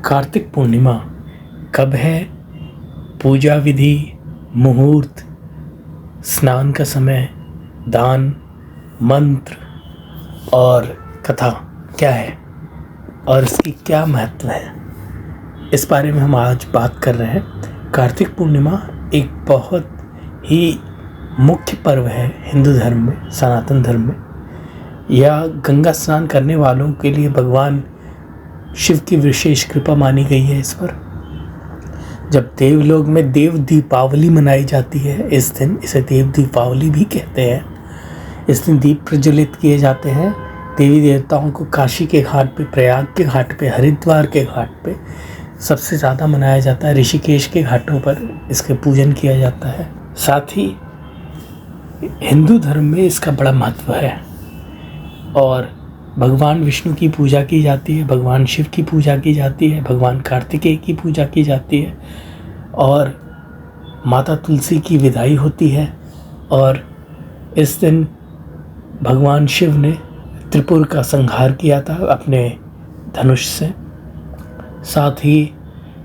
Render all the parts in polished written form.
कार्तिक पूर्णिमा कब है, पूजा विधि, मुहूर्त, स्नान का समय, दान, मंत्र और कथा क्या है और इसकी क्या महत्व है, इस बारे में हम आज बात कर रहे हैं। कार्तिक पूर्णिमा एक बहुत ही मुख्य पर्व है हिंदू धर्म में, सनातन धर्म में। यह गंगा स्नान करने वालों के लिए भगवान शिव की विशेष कृपा मानी गई है। इस पर जब देवलोक में देव दीपावली मनाई जाती है, इस दिन इसे देव दीपावली भी कहते हैं। इस दिन दीप प्रज्वलित किए जाते हैं। देवी देवताओं को काशी के घाट पे, प्रयाग के घाट पे, हरिद्वार के घाट पे सबसे ज़्यादा मनाया जाता है। ऋषिकेश के घाटों पर इसके पूजन किया जाता है। साथ ही हिंदू धर्म में इसका बड़ा महत्व है और भगवान विष्णु की पूजा की जाती है, भगवान शिव की पूजा की जाती है, भगवान कार्तिकेय की पूजा की जाती है और माता तुलसी की विदाई होती है। और इस दिन भगवान शिव ने त्रिपुर का संहार किया था अपने धनुष से। साथ ही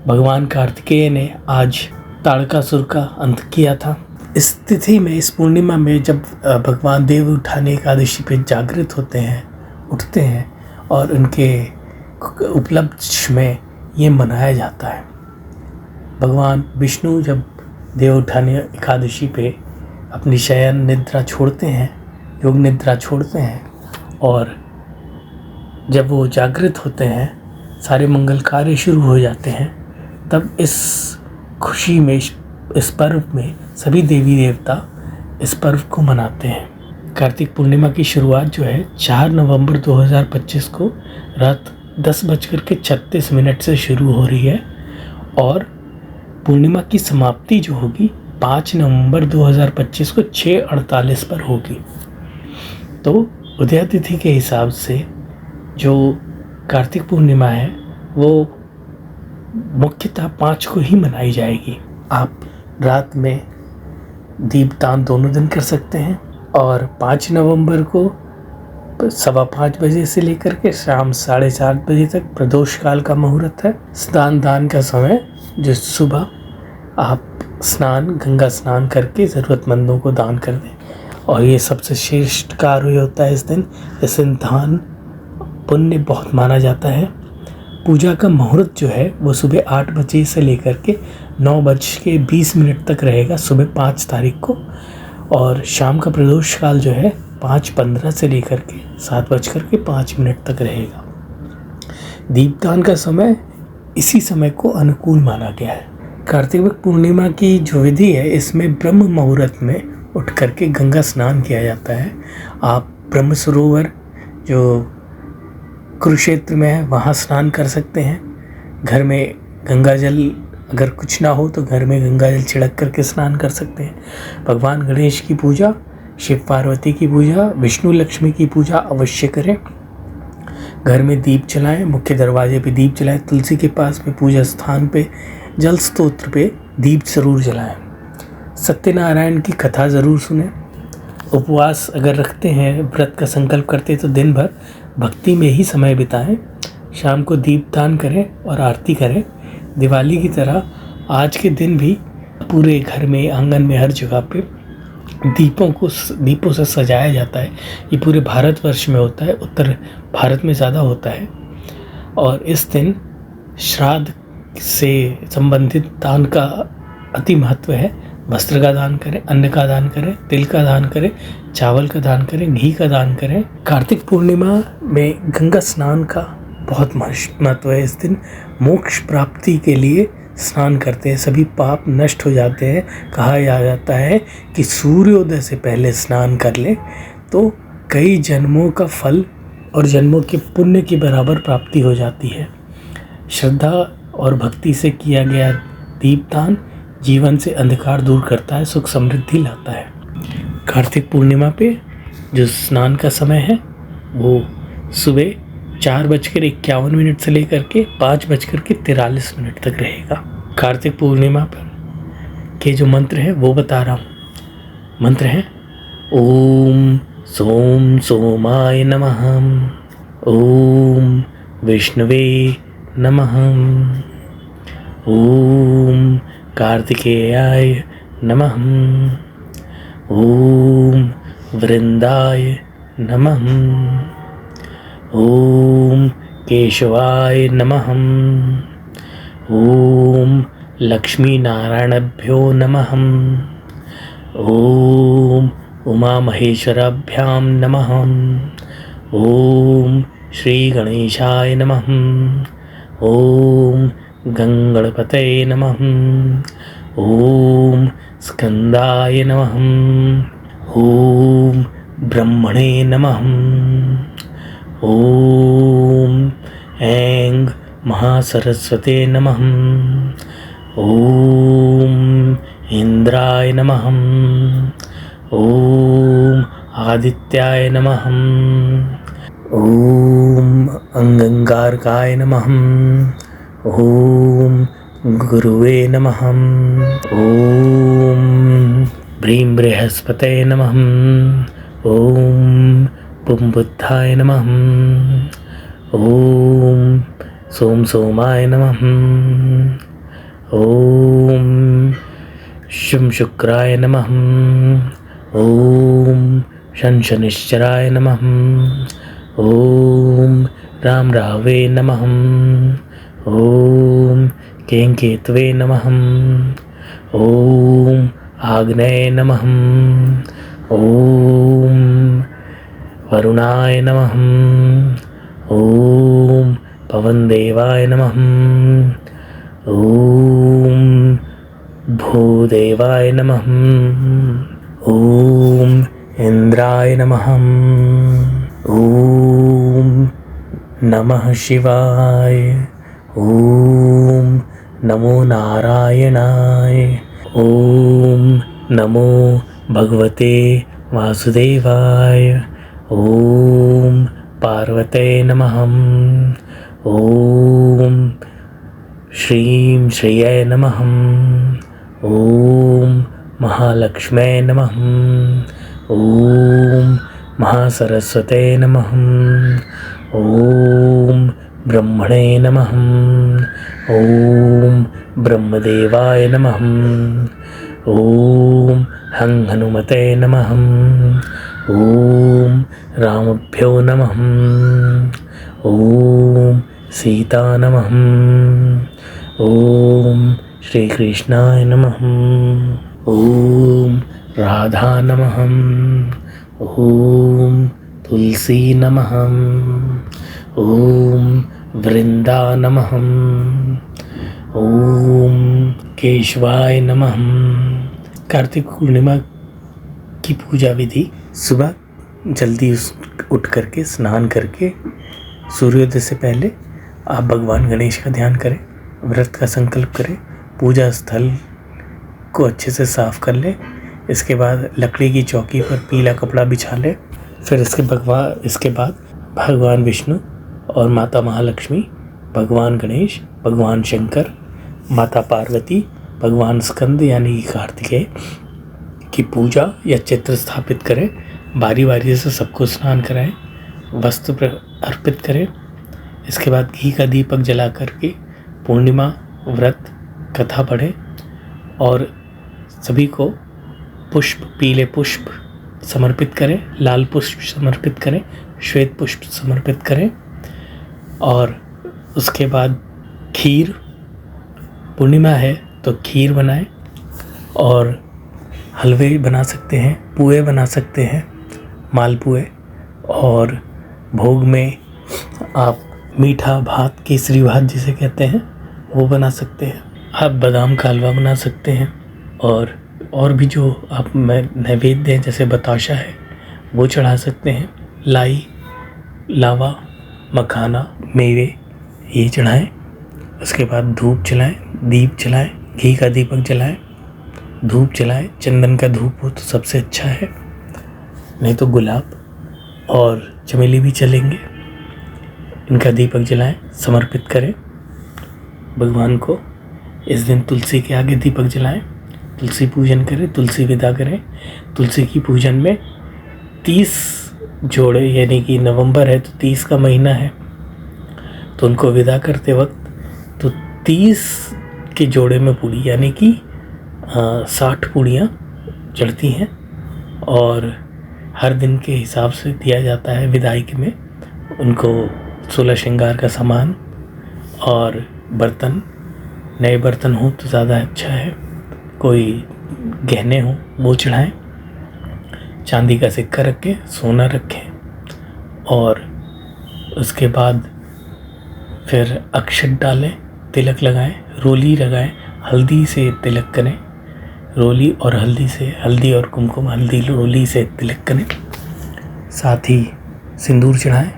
भगवान कार्तिकेय ने आज ताड़कासुर का अंत किया था। इस तिथि में, इस पूर्णिमा में जब भगवान देव उठाने एकादशी पे जागृत होते हैं, उठते हैं और उनके उपलक्ष्य में ये मनाया जाता है। भगवान विष्णु जब देव उठाने एकादशी पे अपनी शयन निद्रा छोड़ते हैं, योग निद्रा छोड़ते हैं और जब वो जागृत होते हैं, सारे मंगल कार्य शुरू हो जाते हैं, तब इस खुशी में, इस पर्व में सभी देवी देवता इस पर्व को मनाते हैं। कार्तिक पूर्णिमा की शुरुआत जो है 4 नवंबर 2025 को रात 10:36 से शुरू हो रही है और पूर्णिमा की समाप्ति जो होगी 5 नवंबर 2025 को 6:48 पर होगी। तो उदय तिथि के हिसाब से जो कार्तिक पूर्णिमा है वो मुख्यतः 5 को ही मनाई जाएगी। आप रात में दीपदान दोनों दिन कर सकते हैं और 5 नवंबर को 5:15 बजे से लेकर के शाम 4:30 बजे तक प्रदोष काल का मुहूर्त है। स्नान दान का समय जो सुबह आप गंगा स्नान करके ज़रूरतमंदों को दान कर दें और ये सबसे श्रेष्ठ कार्य होता है इस दिन। इस दिन दान पुण्य बहुत माना जाता है। पूजा का मुहूर्त जो है वो सुबह 8 बजे से लेकर के 9:20 तक रहेगा, सुबह 5 तारीख को। और शाम का प्रदोष काल जो है 5:15 से लेकर के 7:05 तक रहेगा। दीपदान का समय इसी समय को अनुकूल माना गया है। कार्तिक पूर्णिमा की जो विधि है, इसमें ब्रह्म मुहूर्त में उठ करके गंगा स्नान किया जाता है। आप ब्रह्म सरोवर जो कुरुक्षेत्र में है वहाँ स्नान कर सकते हैं। घर में गंगा जल अगर कुछ ना हो तो घर में गंगा जल छिड़क करके स्नान कर सकते हैं। भगवान गणेश की पूजा, शिव पार्वती की पूजा, विष्णु लक्ष्मी की पूजा अवश्य करें। घर में दीप जलाएं, मुख्य दरवाजे पे दीप जलाएं, तुलसी के पास में पूजा स्थान पे जल स्तोत्र पे दीप जरूर जलाएं। सत्यनारायण की कथा ज़रूर सुनें। उपवास अगर रखते हैं, व्रत का संकल्प करते हैं तो दिन भर भक्ति में ही समय बिताएं। शाम को दीपदान करें और आरती करें। दिवाली की तरह आज के दिन भी पूरे घर में, आंगन में, हर जगह पे दीपों से सजाया जाता है। ये पूरे भारतवर्ष में होता है, उत्तर भारत में ज़्यादा होता है। और इस दिन श्राद्ध से संबंधित दान का अति महत्व है। वस्त्र का दान करें, अन्न का दान करें, तिल का दान करें, चावल का दान करें, घी का दान करें। कार्तिक पूर्णिमा में गंगा स्नान का बहुत महत्व है। इस दिन मोक्ष प्राप्ति के लिए स्नान करते हैं, सभी पाप नष्ट हो जाते हैं। कहा जाता है कि सूर्योदय से पहले स्नान कर ले तो कई जन्मों का फल और जन्मों के पुण्य की बराबर प्राप्ति हो जाती है। श्रद्धा और भक्ति से किया गया दीपदान जीवन से अंधकार दूर करता है, सुख समृद्धि लाता है। कार्तिक पूर्णिमा पे जो स्नान का समय है वो सुबह 4:51 से लेकर के 5:43 तक रहेगा। कार्तिक पूर्णिमा पर के जो मंत्र हैं वो बता रहा हूँ। मंत्र हैं ओम सोम सोमाय नमः, ओम विष्णुवे नमः। ॐ कार्तिकेयाय नमः। ॐ वृंदाय नमः। ॐ केशवाय नमः। ॐ लक्ष्मीनारायणभ्यो नमः। ॐ उमामहेश्वराभ्यां नमः। ॐ श्रीगणेशाय नमः। ॐ गङ्गणपतये नमः। ॐ स्कन्दाय नमः। ॐ ब्रह्मणे नमः। ॐ ऐं महासरस्वते नमः। ॐ इंद्राय नमः। ॐ आदित्याय नमः। ॐ अंगंगारकाय नमः। ॐ गुरुवे नमः। ॐ ब्रीं बृहस्पतये नमः। ॐ पुंबुद्धाय नमः। ॐ सोम सोमाय नमः। ॐ शुं शुक्राय नमः। ॐ शन शनिश्चराय नमः। ॐ राम रावे नमः। ॐ केंकेतवे नमः। ॐ आग्नेय नमः। ॐ वरुणाय नमः। ॐ पवनदेवाय नमः। ॐ भूदेवाय नमः। ॐ इंद्राय नमः। ॐ नमः शिवाय। ॐ नमो नारायणाय। ॐ नमो भगवते वासुदेवाय। ॐ पार्वते नमः। ॐ श्रीं श्रिये नमः। ॐ महालक्ष्मे नमः। ॐ महासरस्वते नमः। ॐ ब्रह्मणे नमः। ॐ ब्रह्मदेवाय नमः। ॐ हं हनुमते नमः। ॐ रामभ्यो नमः। ॐ सीता नमः। ॐ श्रीकृष्णाय नमः। ॐ राधा नमः। ॐ तुलसी नमः। ॐ वृंदा नमः। ॐ केशवाय नमः। कार्तिक पूर्णिमा की पूजा विधि: सुबह जल्दी उठ करके स्नान करके सूर्योदय से पहले आप भगवान गणेश का ध्यान करें, व्रत का संकल्प करें, पूजा स्थल को अच्छे से साफ कर लें। इसके बाद लकड़ी की चौकी पर पीला कपड़ा बिछा लें। फिर इसके बाद भगवान विष्णु और माता महालक्ष्मी, भगवान गणेश, भगवान शंकर, माता पार्वती, भगवान स्कंद यानी कार्तिकेय की पूजा या चित्र स्थापित करें। बारी बारी से सबको स्नान कराएं, वस्त्र अर्पित करें। इसके बाद घी का दीपक जला करके पूर्णिमा व्रत कथा पढ़ें और सभी को पुष्प, पीले पुष्प समर्पित करें, लाल पुष्प समर्पित करें, श्वेत पुष्प समर्पित करें। और उसके बाद खीर, पूर्णिमा है तो खीर बनाएं और हलवे बना सकते हैं, पुए बना सकते हैं, मालपुए। और भोग में आप मीठा भात, केसरी भात जिसे कहते हैं, वो बना सकते हैं। आप बादाम का हलवा बना सकते हैं और भी जो आप नैवेद्य हैं जैसे बताशा है वो चढ़ा सकते हैं। लाई, लावा, मखाना, मेवे ये चढ़ाएं। उसके बाद धूप जलाएं, दीप जलाएं, घी का दीपक जलाएं, धूप जलाएं। चंदन का धूप हो तो सबसे अच्छा है, नहीं तो गुलाब और चमेली भी चलेंगे। इनका दीपक जलाएं, समर्पित करें भगवान को। इस दिन तुलसी के आगे दीपक जलाएं, तुलसी पूजन करें, तुलसी विदा करें। तुलसी की पूजन में 30 जोड़े, यानी कि नवंबर है तो 30 का महीना है, तो उनको विदा करते वक्त 30 के जोड़े में पूड़ी यानी कि 60 पूड़ियाँ चढ़ती हैं और हर दिन के हिसाब से दिया जाता है। विदाई में उनको 16 श्रृंगार का सामान और बर्तन, नए बर्तन हो तो ज़्यादा अच्छा है, कोई गहने हो वो चढ़ाएं, चांदी का सिक्का रखें, सोना रखें और उसके बाद फिर अक्षत डालें, तिलक लगाएं, रोली लगाएं, हल्दी से तिलक करें, रोली और हल्दी से, हल्दी और कुमकुम, हल्दी रोली से तिलक करें, साथ ही सिंदूर चढ़ाएं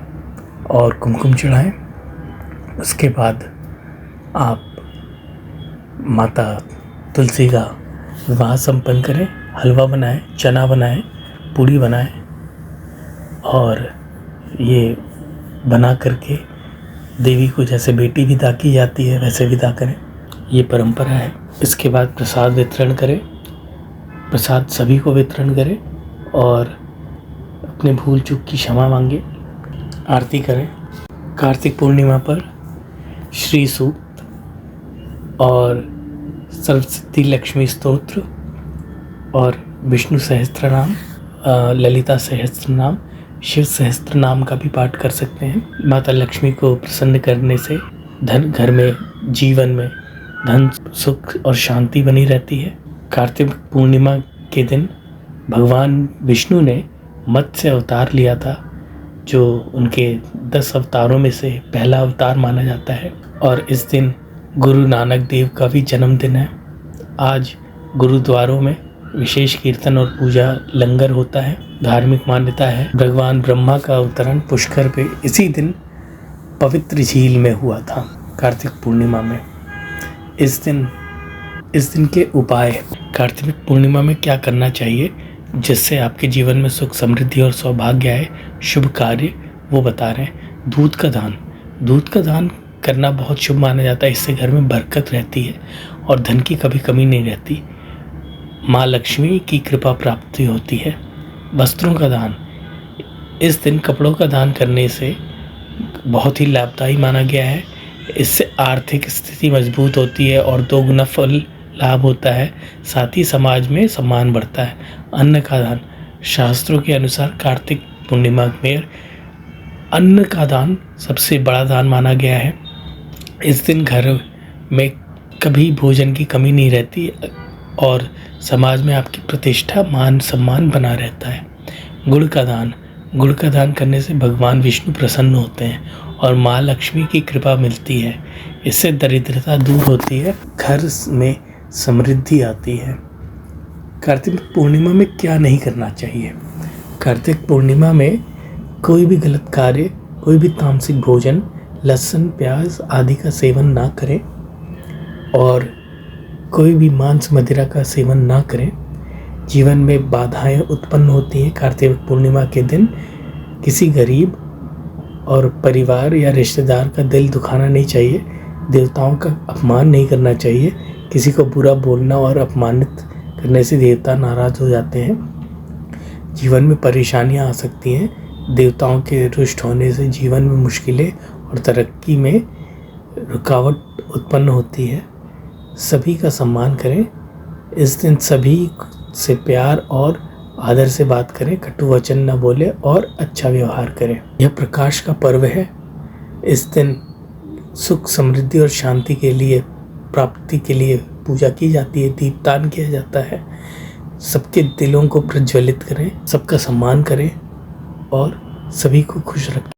और कुमकुम चढ़ाएं। उसके बाद आप माता तुलसी का विवाह संपन्न करें, हलवा बनाएं, चना बनाएं, पूड़ी बनाएं और ये बना करके देवी को जैसे बेटी विदा की जाती है वैसे विदा करें, ये परंपरा है। इसके बाद प्रसाद वितरण करें, प्रसाद सभी को वितरण करें और अपने भूल चूक की क्षमा मांगे, आरती करें। कार्तिक पूर्णिमा पर श्री सूक्त और सरस्वती लक्ष्मी स्तोत्र और विष्णु सहस्त्र नाम, ललिता सहस्त्र नाम, शिव सहस्त्र नाम का भी पाठ कर सकते हैं। माता लक्ष्मी को प्रसन्न करने से धन, घर में, जीवन में धन, सुख और शांति बनी रहती है। कार्तिक पूर्णिमा के दिन भगवान विष्णु ने मत्स्य अवतार लिया था, जो उनके 10 अवतारों में से पहला अवतार माना जाता है और इस दिन गुरु नानक देव का भी जन्मदिन है। आज गुरुद्वारों में विशेष कीर्तन और पूजा, लंगर होता है। धार्मिक मान्यता है भगवान ब्रह्मा का अवतरण पुष्कर पे इसी दिन पवित्र झील में हुआ था, कार्तिक पूर्णिमा में। इस दिन के उपाय, कार्तिक पूर्णिमा में क्या करना चाहिए जिससे आपके जीवन में सुख, समृद्धि और सौभाग्य आए, शुभ कार्य, वो बता रहे हैं। दूध का दान करना बहुत शुभ माना जाता है। इससे घर में बरकत रहती है और धन की कभी कमी नहीं रहती। माँ लक्ष्मी की कृपा प्राप्ति होती है। वस्त्रों का दान, इस दिन कपड़ों का दान करने से बहुत ही लाभदायी माना गया है। इससे आर्थिक स्थिति मजबूत होती है और दोगुना फल लाभ होता है, साथ ही समाज में सम्मान बढ़ता है। अन्न का दान, शास्त्रों के अनुसार कार्तिक पूर्णिमा में अन्न का दान सबसे बड़ा दान माना गया है। इस दिन घर में कभी भोजन की कमी नहीं रहती और समाज में आपकी प्रतिष्ठा, मान, सम्मान बना रहता है। गुड़ का दान करने से भगवान विष्णु प्रसन्न होते हैं और माँ लक्ष्मी की कृपा मिलती है। इससे दरिद्रता दूर होती है, घर में समृद्धि आती है। कार्तिक पूर्णिमा में क्या नहीं करना चाहिए? कार्तिक पूर्णिमा में कोई भी गलत कार्य, कोई भी तामसिक भोजन, लहसुन, प्याज आदि का सेवन ना करें और कोई भी मांस, मदिरा का सेवन ना करें। जीवन में बाधाएं उत्पन्न होती हैं। कार्तिक पूर्णिमा के दिन किसी गरीब और परिवार या रिश्तेदार का दिल दुखाना नहीं चाहिए। देवताओं का अपमान नहीं करना चाहिए। किसी को बुरा बोलना और अपमानित करने से देवता नाराज हो जाते हैं। जीवन में परेशानियां आ सकती हैं। देवताओं के रुष्ट होने से जीवन में मुश्किलें और तरक्की में रुकावट उत्पन्न होती है। सभी का सम्मान करें। इस दिन सभी से प्यार और आदर से बात करें, कटु वचन न बोले और अच्छा व्यवहार करें। यह प्रकाश का पर्व है। इस दिन सुख, समृद्धि और शांति के लिए, प्राप्ति के लिए पूजा की जाती है, दीपदान किया जाता है। सबके दिलों को प्रज्वलित करें, सबका सम्मान करें और सभी को खुश रखें।